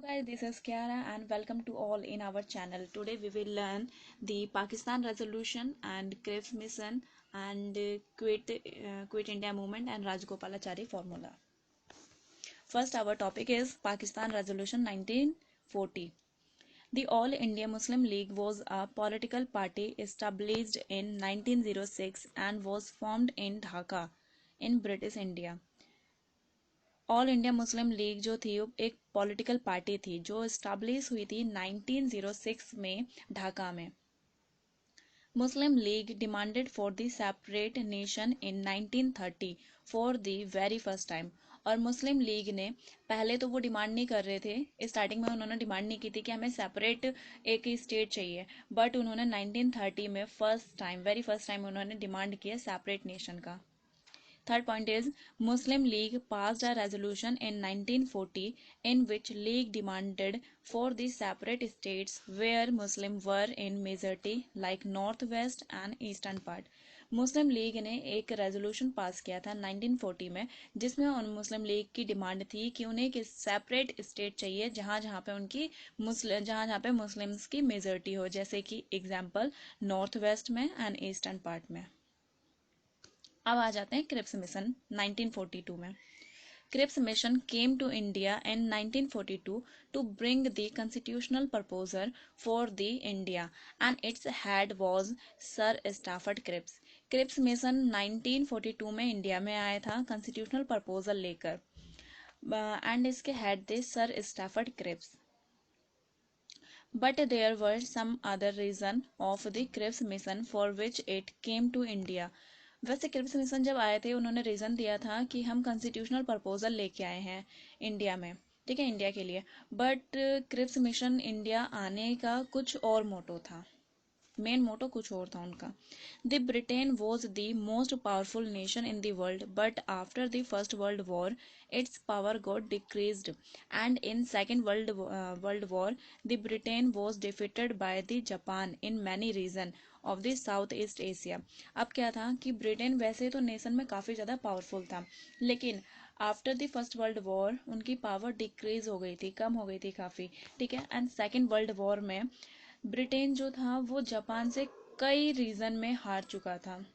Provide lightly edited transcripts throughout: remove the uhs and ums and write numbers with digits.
Guys, this is Kiara and welcome to all in our channel. Today we will learn the Pakistan resolution and Krebs mission and quit India movement and Rajgopalachari formula. First our topic is Pakistan resolution 1940. The All India Muslim League was a political party established in 1906 and was formed in Dhaka in British India. All India Muslim league जो थी वो एक political party थी जो establish हुई थी 1906 में ढाका में. Muslim League demanded for the separate nation in 1930 for the very first time. और मुस्लिम लीग ने पहले तो वो डिमांड नहीं कर रहे थे, स्टार्टिंग में उन्होंने डिमांड नहीं की थी कि हमें सेपरेट एक स्टेट चाहिए, बट उन्होंने 1930 में वेरी फर्स्ट टाइम उन्होंने डिमांड किया सेपरेट नेशन का. Third point is Muslim League passed a resolution in 1940 in which League demanded for the separate states where Muslims were in majority like northwest and eastern part. Muslim League ने एक resolution pass किया था 1940 में जिसमें उन मुस्लिम league की demand थी कि उन्हें एक सेपरेट स्टेट चाहिए जहाँ जहाँ पे मुस्लिम्स की मेजॉरिटी हो, जैसे कि एग्जांपल नॉर्थ वेस्ट में एंड ईस्टर्न पार्ट में. अब आ जाते हैं क्रिप्स मिशन 1942 में. Cripps mission came to India in 1942 to bring the constitutional proposal for the India and its head was sir Stafford Cripps. Cripps mission 1942 में India में आया था कॉन्स्टिट्यूशनल प्रपोजल लेकर एंड इसके हेड थे sir Stafford Cripps. But there were some other reason of the Cripps mission for which it came to India. वैसे Cripps mission जब आए थे उन्होंने रीज़न दिया था कि हम कॉन्स्टिट्यूशनल प्रपोजल लेके आए हैं इंडिया में, ठीक है, इंडिया के लिए. बट क्रिप्स मिशन इंडिया आने का कुछ और मोटो था, मेन मोटो कुछ और था उनका. The Britain was the most powerful nation in the world but after the first world war its power got decreased and in second world war the Britain was defeated by the Japan in many region of the south east Asia. अब क्या था कि Britain वैसे तो nation में काफ़ी ज़्यादा powerful था, लेकिन after the first world war उनकी पावर डिक्रीज हो गई थी, कम हो गई थी काफ़ी, ठीक है. एंड सेकेंड वर्ल्ड वॉर में ब्रिटेन जो था वो जापान से कई रीजन में हार चुका था,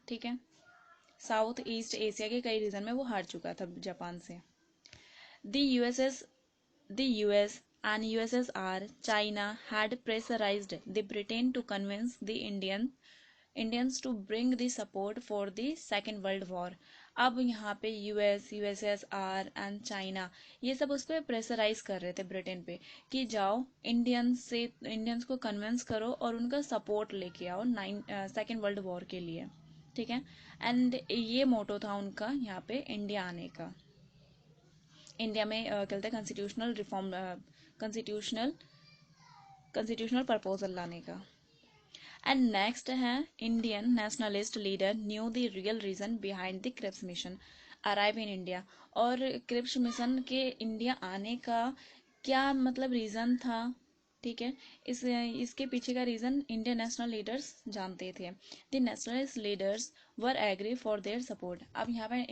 ठीक है, साउथ ईस्ट एशिया के कई रीजन में वो हार चुका था जापान से. The US and USSR, China had pressurized the Britain to convince the Indians to bring the support for the Second World War. अब यहाँ पे यूएस, यूएसएसआर एंड चाइना ये सब उस पर प्रेशराइज कर रहे थे ब्रिटेन पे कि जाओ इंडियंस को कन्विंस करो और उनका सपोर्ट लेके आओ सेकेंड वर्ल्ड वॉर के लिए, ठीक है. एंड ये मोटो था उनका यहाँ पे इंडिया आने का, इंडिया में कहते हैं कॉन्स्टिट्यूशनल प्रपोजल लाने का. एंड नेक्स्ट है Indian nationalist leader knew the real reason behind the Cripps mission arrive in India. और क्रिप्स मिशन के इंडिया आने का क्या मतलब रीज़न था, ठीक है, इसके पीछे का रीज़न इंडियन नेशनल लीडर्स जानते थे. The nationalist leaders were agree for their support. अब यहाँ पे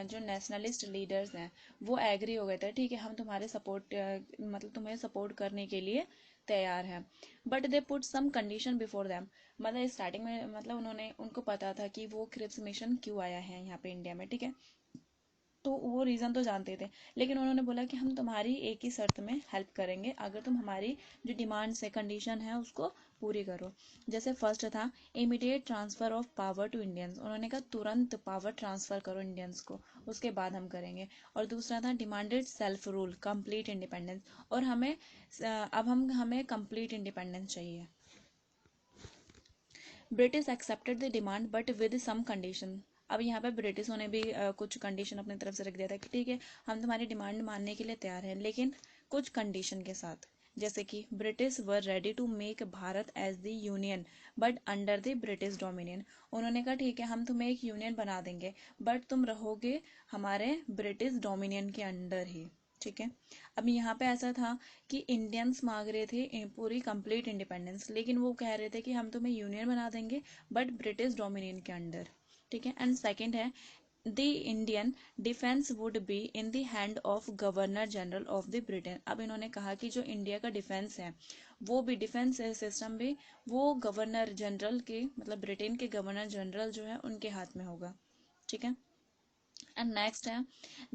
जो नेशनलिस्ट लीडर्स हैं वो एग्री हो गए थे, ठीक है, हम तुम्हारे सपोर्ट मतलब तुम्हें सपोर्ट करने के लिए तैयार हैं. But they put some condition before them. मतलब स्टार्टिंग में मतलब उनको पता था कि वो क्रिप्स मिशन क्यों आया है यहाँ पे इंडिया में, ठीक है, तो वो रीज़न तो जानते थे, लेकिन उन्होंने बोला कि हम तुम्हारी एक ही शर्त में हेल्प करेंगे अगर तुम हमारी जो डिमांड्स है, कंडीशन है, उसको पूरी करो. जैसे फर्स्ट था immediate transfer of power to Indians. उन्होंने कहा तुरंत पावर ट्रांसफ़र करो इंडियंस को, उसके बाद हम करेंगे. और दूसरा था demanded self rule complete independence. और हमें कंप्लीट इंडिपेंडेंस चाहिए. British accepted the demand but with some condition. अब यहाँ पे ब्रिटिशों ने भी कुछ कंडीशन अपनी तरफ से रख दिया था कि ठीक है हम तुम्हारी डिमांड मानने के लिए तैयार हैं, लेकिन कुछ कंडीशन के साथ. जैसे कि British were ready to make Bharat as the union but under the British dominion. उन्होंने कहा ठीक है हम तुम्हें एक यूनियन बना देंगे बट तुम रहोगे हमारे ब्रिटिश डोमिनियन के अंडर ही, ठीक है. अब यहाँ पे ऐसा था कि इंडियंस मांग रहे थे पूरी कंप्लीट इंडिपेंडेंस, लेकिन वो कह रहे थे कि हम तुम्हें यूनियन बना देंगे बट ब्रिटिश डोमिनियन के अंडर, ठीक है. एंड सेकंड है the Indian defence would be in the hand of governor general of the Britain. अब इन्होंने कहा कि जो इंडिया का डिफेंस है वो भी डिफेंस सिस्टम भी वो गवर्नर जनरल के मतलब ब्रिटेन के गवर्नर जनरल जो है उनके हाथ में होगा। ठीक है। एंड नेक्स्ट है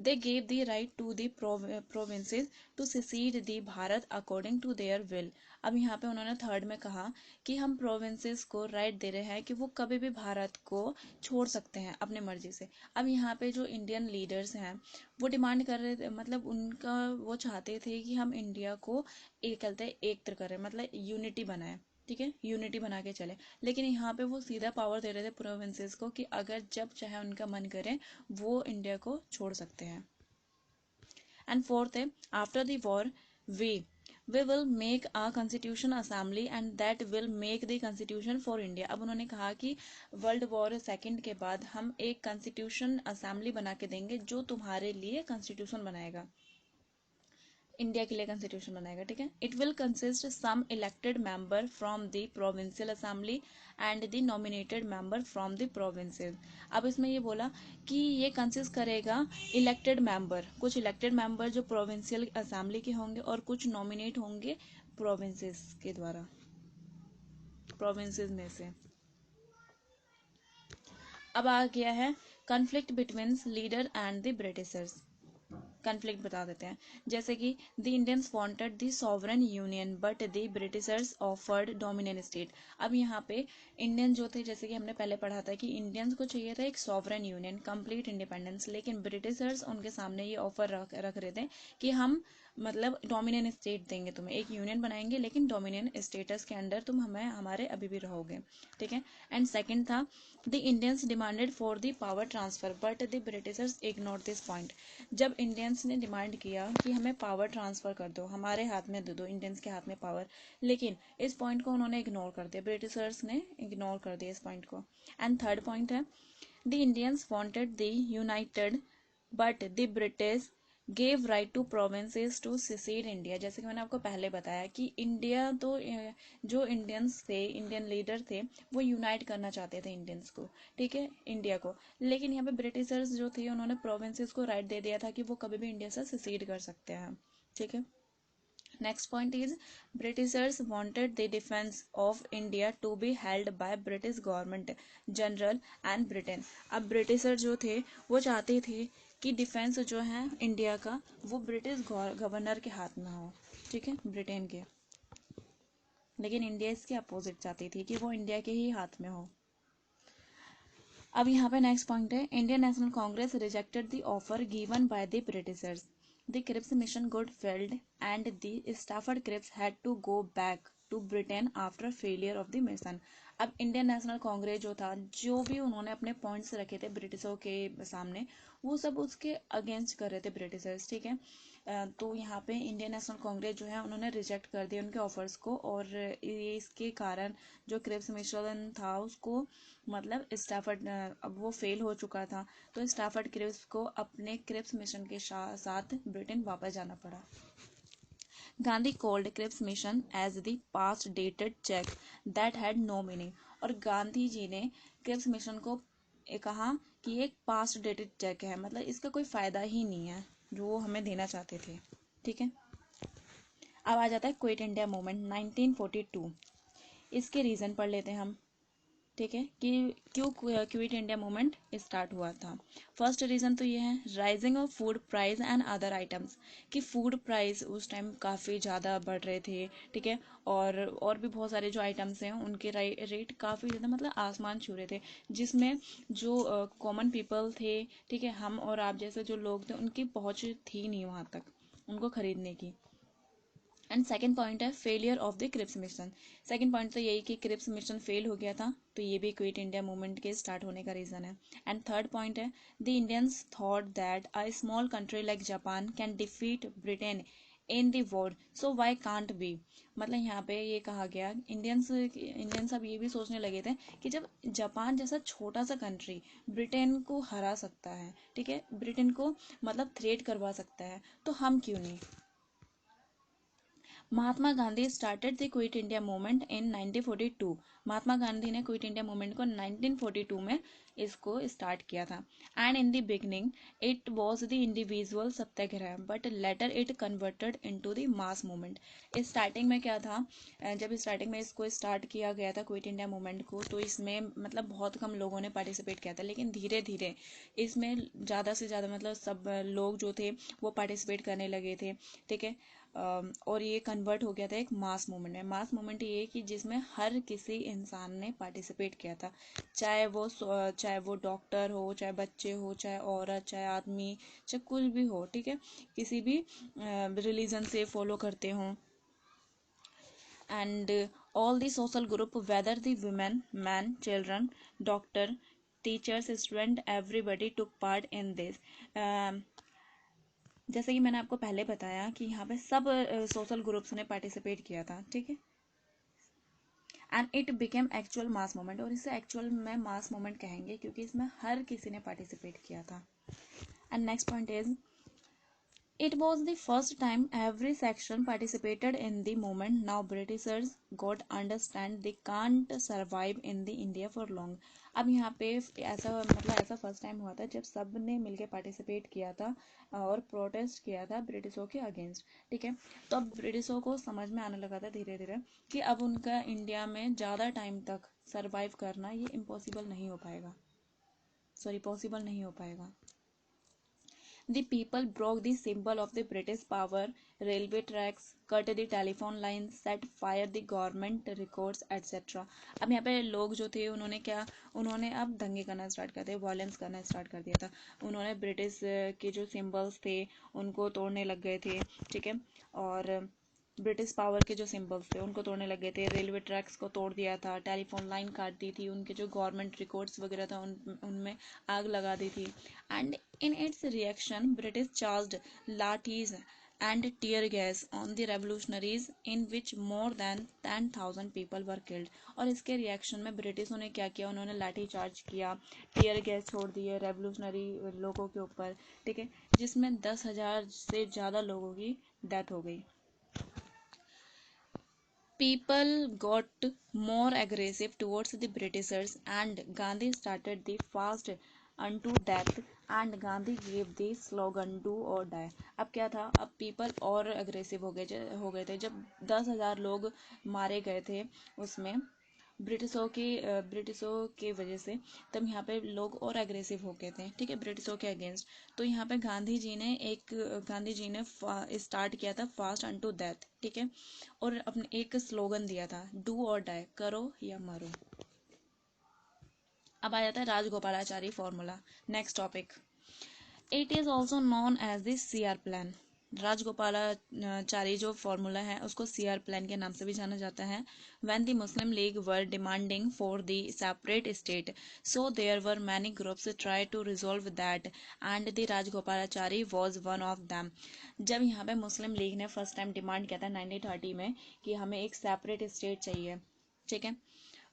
they gave the right to the provinces to secede the Bharat according to their will. अब यहाँ पे उन्होंने थर्ड में कहा कि हम प्रोविंसेस को राइट दे रहे हैं कि वो कभी भी भारत को छोड़ सकते हैं अपने मर्जी से। अब यहाँ पे जो इंडियन लीडर्स हैं वो डिमांड कर रहे थे, मतलब उनका वो चाहते थे कि हम इंडिया को एक कहते हैं एकत्र करें, मतलब यूनिटी बनाए। ठीक है, यूनिटी बना के चले। लेकिन यहाँ पे वो सीधा पावर दे रहे थे प्रोविंसेस को कि अगर जब चाहे उनका मन करे वो इंडिया को छोड़ सकते हैं। एंड फोर्थ है after the war we we will make a constitution assembly and that will make the constitution for India. अब उन्होंने कहा कि वर्ल्ड वॉर सेकेंड के बाद हम एक कॉन्स्टिट्यूशन असेंबली बना के देंगे जो तुम्हारे लिए कॉन्स्टिट्यूशन बनाएगा, इंडिया के लिए कॉन्स्टिट्यूशन बनाएगा। ठीक है। It will consist some elected member from the provincial assembly and the nominated member from the provinces. अब इसमें ये बोला कि ये कंसिस्ट करेगा इलेक्टेड मेंबर, कुछ इलेक्टेड मेंबर जो प्रोविंशियल असेंबली के होंगे और कुछ नॉमिनेट होंगे प्रोविंसेस के द्वारा, प्रोविंसेस में से। अब आ गया है conflict between leader and the Britishers. Conflict बता देते हैं, जैसे कि the Indians wanted the sovereign union but the Britishers offered dominion state. अब यहाँ पे इंडियन जो थे, जैसे कि हमने पहले पढ़ा था कि इंडियंस को चाहिए था एक सॉवरन यूनियन, कंप्लीट इंडिपेंडेंस, लेकिन ब्रिटिशर्स उनके सामने ये ऑफर रख रहे थे कि हम मतलब डोमिनियन स्टेट देंगे तुम्हें, एक यूनियन बनाएंगे लेकिन डोमिनियन स्टेटस के अंडर तुम हमें हमारे अभी भी रहोगे। ठीक है। एंड सेकंड था the Indians demanded for the power transfer but the Britishers ignore this point. जब इंडियंस ने डिमांड किया कि हमें पावर ट्रांसफर कर दो, हमारे हाथ में दे दो, इंडियंस के हाथ में पावर, लेकिन इस पॉइंट को उन्होंने इग्नोर कर दिया, ब्रिटिशर्स ने इग्नोर कर दिया इस पॉइंट को। एंड थर्ड पॉइंट है the Indians wanted the united but the British gave right to provinces to secede India. जैसे कि मैंने आपको पहले बताया कि इंडिया तो जो इंडियंस थे, इंडियन लीडर थे, वो यूनाइट करना चाहते थे इंडियंस को, ठीक है, इंडिया को। लेकिन यहाँ पे ब्रिटिशर्स जो थे उन्होंने प्रोविंसेस को राइट दे दिया था कि वो कभी भी इंडिया से secede कर सकते हैं। ठीक है। Next point is Britishers wanted the defence of India to be held by British government general and Britain. अब ब्रिटिशर जो थे वो चाहते थे कि डिफेंस जो है इंडिया का वो ब्रिटिश गवर्नर के हाथ में हो, ठीक है, ब्रिटेन के। लेकिन इंडिया इसके अपोजिट चाहती थी कि वो इंडिया के ही हाथ में हो। अब यहाँ पे नेक्स्ट पॉइंट है Indian National Congress rejected the offer given by the Britishers. The Cripps mission got failed and the Stafford Cripps had to go back to Britain after failure of the mission. अब Indian National Congress जो था, जो भी उन्होंने अपने points रखे थे ब्रिटिशों के सामने, वो सब उसके अगेंस्ट कर रहे थे ब्रिटिशर्स। ठीक है। तो यहाँ पे इंडियन नेशनल कांग्रेस जो है उन्होंने रिजेक्ट कर दिया उनके ऑफर्स को, और ये इसके कारण जो क्रिप्स मिशन था उसको मतलब स्टाफर्ड, अब वो फेल हो चुका था, तो स्टाफर्ड क्रिप्स को अपने क्रिप्स मिशन के साथ ब्रिटेन वापस जाना पड़ा। Gandhi called Cripps mission as the past dated cheque that had no meaning. और गांधी जी ने क्रिप्स मिशन को कहा कि ये एक पास्ट डेटेड चेक है, मतलब इसका कोई फायदा ही नहीं है जो वो हमें देना चाहते थे। ठीक है। अब आ जाता है क्विट इंडिया मूवमेंट 1942। इसके रीजन पढ़ लेते हैं हम। ठीक है, कि क्यों क्विट इंडिया मूवमेंट स्टार्ट हुआ था। फर्स्ट रीज़न तो ये है rising of food price and other items, कि फूड प्राइस उस टाइम काफ़ी ज़्यादा बढ़ रहे थे। ठीक है। और भी बहुत सारे जो आइटम्स हैं उनके रेट काफ़ी ज़्यादा मतलब आसमान छू रहे थे, जिसमें जो कॉमन पीपल थे, ठीक है, हम और आप जैसे जो लोग थे, उनकी पहुँच थी नहीं वहाँ तक उनको खरीदने की। एंड सेकंड पॉइंट है failure of the Cripps mission. Second point तो यही कि क्रिप्स मिशन फेल हो गया था, तो ये भी क्विट इंडिया मूवमेंट के स्टार्ट होने का रीजन है। एंड थर्ड पॉइंट है the Indians thought that a small country like Japan can defeat Britain in the war, so why can't be. मतलब यहाँ पे ये कहा गया इंडियंस अब ये भी सोचने लगे थे कि जब जापान जैसा छोटा सा कंट्री ब्रिटेन को हरा सकता है, ठीक है, ब्रिटेन को मतलब थ्रेट करवा सकता है, तो हम क्यों नहीं। Mahatma Gandhi started the quit India movement in 1942। Mahatma Gandhi ने क्विट इंडिया मूवमेंट को 1942 में इसको स्टार्ट किया था। And in the beginning it was the individual Satyagraha but later it converted into the mass movement. Starting में क्या था, जब स्टार्टिंग में इसको स्टार्ट किया गया था क्विट इंडिया मूवमेंट को, तो इसमें मतलब बहुत कम लोगों ने पार्टिसिपेट किया था, लेकिन धीरे धीरे इसमें ज़्यादा से ज़्यादा मतलब सब लोग जो थे वो पार्टिसिपेट करने लगे थे। ठीक है, और ये कन्वर्ट हो गया था एक मास मूवमेंट में। मास मूवमेंट ये कि जिसमें हर किसी इंसान ने पार्टिसिपेट किया था, चाहे वो डॉक्टर हो, चाहे बच्चे हो, चाहे औरत, चाहे आदमी, चाहे कुछ भी हो। ठीक है, किसी भी रिलीजन से फॉलो करते हों। And all the social group, whether the women, men, children, doctor, teachers, student, everybody took part in this. जैसे कि मैंने आपको पहले बताया कि यहाँ पे सब सोशल ग्रुप्स ने पार्टिसिपेट किया था। ठीक है, and it became actual mass movement, और इसे एक्चुअल में मास मूवमेंट कहेंगे क्योंकि इसमें हर किसी ने पार्टिसिपेट किया था। And next point is, it was the first time every section participated in the movement. Now Britishers got understand they can't survive in the India for long. अब यहाँ पे ऐसा फर्स्ट टाइम हुआ था जब सब ने मिलके पार्टिसिपेट किया था और प्रोटेस्ट किया था ब्रिटिशों के अगेंस्ट। ठीक है, तो अब ब्रिटिशों को समझ में आने लगा था धीरे धीरे कि अब उनका इंडिया में ज़्यादा टाइम तक सरवाइव करना ये पॉसिबल नहीं हो पाएगा। The people broke the symbol of the British power, railway tracks, cut the telephone lines, set fire the government records, etc. अब यहाँ पे लोग जो थे उन्होंने अब दंगे करना स्टार्ट कर दिया, वायलेंस करना स्टार्ट कर दिया था। उन्होंने ब्रिटिश के जो सिंबल्स थे उनको तोड़ने लग गए थे। ठीक है, और ब्रिटिश पावर के जो सिंबल्स थे उनको तोड़ने लगे थे, रेलवे ट्रैक्स को तोड़ दिया था, टेलीफोन लाइन काट दी थी, उनके जो गवर्नमेंट रिकॉर्ड्स वगैरह था उनमें आग लगा दी थी। And in its reaction British charged lathis and tear gas on the revolutionaries in which more than 10,000 people were killed। और इसके रिएक्शन में ब्रिटिशों ने क्या किया, उन्होंने लाठी चार्ज किया, टीयर गैस छोड़ दिए रेवोल्यूशनरी लोगों के ऊपर। ठीक है, जिसमें 10,000 से ज़्यादा लोगों की डेथ हो गई। People got more aggressive towards the Britishers and Gandhi started the fast unto death and Gandhi gave the slogan do or die। अब क्या था, अब पीपल और अग्रेसिव हो गए थे जब 10,000 लोग मारे गए थे उसमें ब्रिटिशों की वजह से। तब यहाँ पे लोग और एग्रेसिव हो गए थे। ठीक है, ब्रिटिशों के अगेंस्ट। तो यहाँ पे गांधी जी ने स्टार्ट किया था फास्ट अनटू डेथ। ठीक है, और अपने एक स्लोगन दिया था, डू और डाई, करो या मरो। अब आ जाता है Rajagopalachari formula. Next topic, it is also known as the CR plan. Rajagopalachari जो फॉर्मूला है उसको सीआर प्लान के नाम से भी जाना जाता है। When the Muslim League were demanding for the separate state, so there were many groups try to resolve that and the Rajagopalachari was one of them. जब यहाँ पे मुस्लिम लीग ने फर्स्ट टाइम डिमांड किया था 1930 में कि हमें एक सेपरेट स्टेट चाहिए। ठीक है,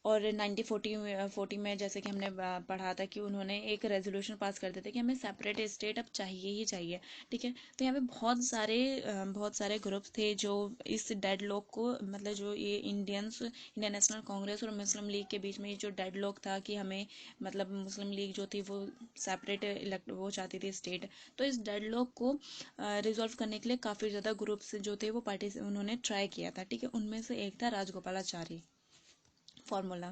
और 1940 में जैसे कि हमने पढ़ा था कि उन्होंने एक रेजोल्यूशन पास कर दिया था कि हमें सेपरेट स्टेट अब चाहिए ही चाहिए। ठीक है, तो यहाँ पे बहुत सारे ग्रुप्स थे जो इस डेडलॉक को, मतलब जो ये इंडियन नेशनल कांग्रेस और मुस्लिम लीग के बीच में ये जो डेडलॉक था कि हमें, मतलब मुस्लिम लीग जो थी वो सेपरेट वो चाहती थी स्टेट, तो इस डेडलॉक को रिजॉल्व करने के लिए काफ़ी ज़्यादा ग्रुप्स जो थे वो उन्होंने ट्राई किया था। ठीक है, उनमें से एक था Rajagopalachari formula,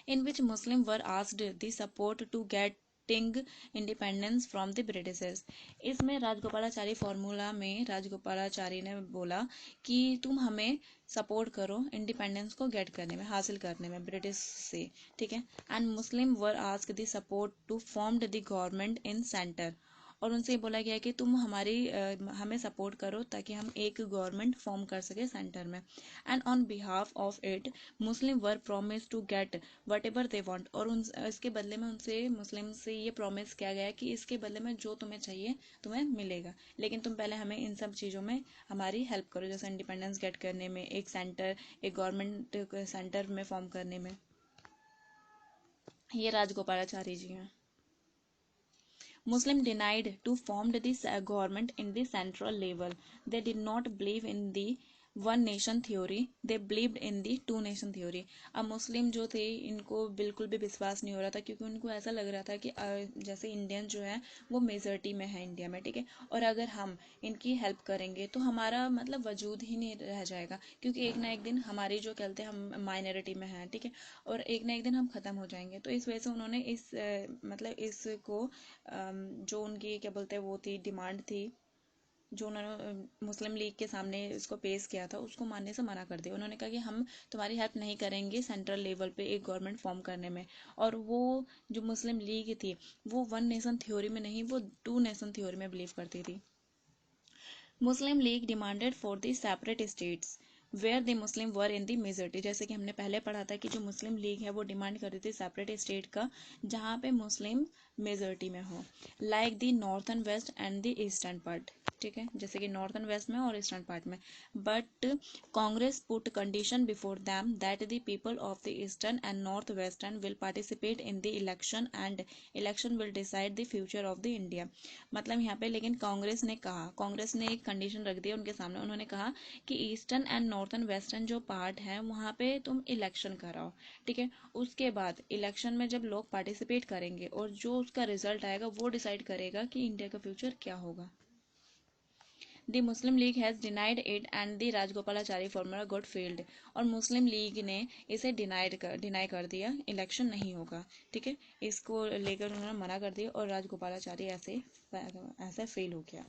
in which Muslims were asked the support to getting independence from the Britishers। इसमें राजगोपालाचारी फॉर्मूला में राजगोपालाचारी ने बोला कि तुम हमें सपोर्ट करो इंडिपेंडेंस को गेट करने में, हासिल करने में ब्रिटिश से। ठीक है, and Muslim were ask the support to formed the government in centre, और उनसे ये बोला गया कि तुम हमें सपोर्ट करो ताकि हम एक गवर्नमेंट फॉर्म कर सके सेंटर में। And on behalf of it Muslim were promise to get whatever they want, और इसके बदले में उनसे मुस्लिम से ये प्रोमिस किया गया कि इसके बदले में जो तुम्हें चाहिए तुम्हें मिलेगा, लेकिन तुम पहले हमें इन सब चीज़ों में हमारी हेल्प करो, जैसे इंडिपेंडेंस गेट करने में, एक गवर्नमेंट सेंटर में फॉर्म करने में। ये राजगोपालाचारी जी हैं। Muslim denied to form the government in the central level. They did not believe in the one nation theory, they believed in the two nation theory. अब Muslim जो थे इनको बिल्कुल भी विश्वास नहीं हो रहा था, क्योंकि उनको ऐसा लग रहा था कि जैसे इंडियन जो है वो मेजॉरिटी में है इंडिया में, ठीक है, और अगर हम इनकी हेल्प करेंगे तो हमारा मतलब वजूद ही नहीं रह जाएगा, क्योंकि एक ना एक दिन हमारी जो कहते हैं हम माइनॉरिटी में हैं, ठीक है, और एक ना एक दिन हम ख़त्म हो जाएंगे। तो इस वजह से उन्होंने इस मतलब इसको जो उनकी क्या बोलते हैं वो थी डिमांड थी, जो उन्होंने मुस्लिम लीग के सामने इसको पेश किया था, उसको मानने से मना कर दिया। उन्होंने कहा कि हम तुम्हारी हेल्प नहीं करेंगे सेंट्रल लेवल पे एक गवर्नमेंट फॉर्म करने में। और वो जो मुस्लिम लीग थी वो वन नेशन थ्योरी में नहीं, वो टू नेशन थ्योरी में बिलीव करती थी। Muslim League demanded for the separate states where the Muslim were in the majority. जैसे कि हमने पहले पढ़ा था कि जो मुस्लिम लीग है वो डिमांड कर रही थी सेपरेट स्टेट का जहाँ पे मुस्लिम मेजोरिटी में हो, like the northern west and the eastern part, ठीक है, जैसे कि नॉर्थन वेस्ट में और ईस्टर्न पार्ट में। But Congress put condition before them that the people of the eastern and north western will participate in the election and election will decide the future of the India. मतलब यहाँ पे लेकिन कांग्रेस ने एक condition रख दी उनके सामने। उन्होंने कहा कि ईस्टर्न एंड नॉर्थन वेस्टर्न जो पार्ट है वहाँ पे तुम इलेक्शन कराओ, ठीक है, उसके बाद इलेक्शन में जब लोग पार्टिसिपेट करेंगे और जो उसका रिजल्ट आएगा वो डिसाइड करेगा कि इंडिया का फ्यूचर क्या होगा। The Muslim league has denied it and the Rajagopalachari formula got failed. और मुस्लिम लीग ने इसे डिनाई कर दिया, इलेक्शन नहीं होगा, ठीक है, इसको लेकर उन्होंने मना कर दिया और राजगोपालाचारी ऐसे ऐसे फेल हो गया।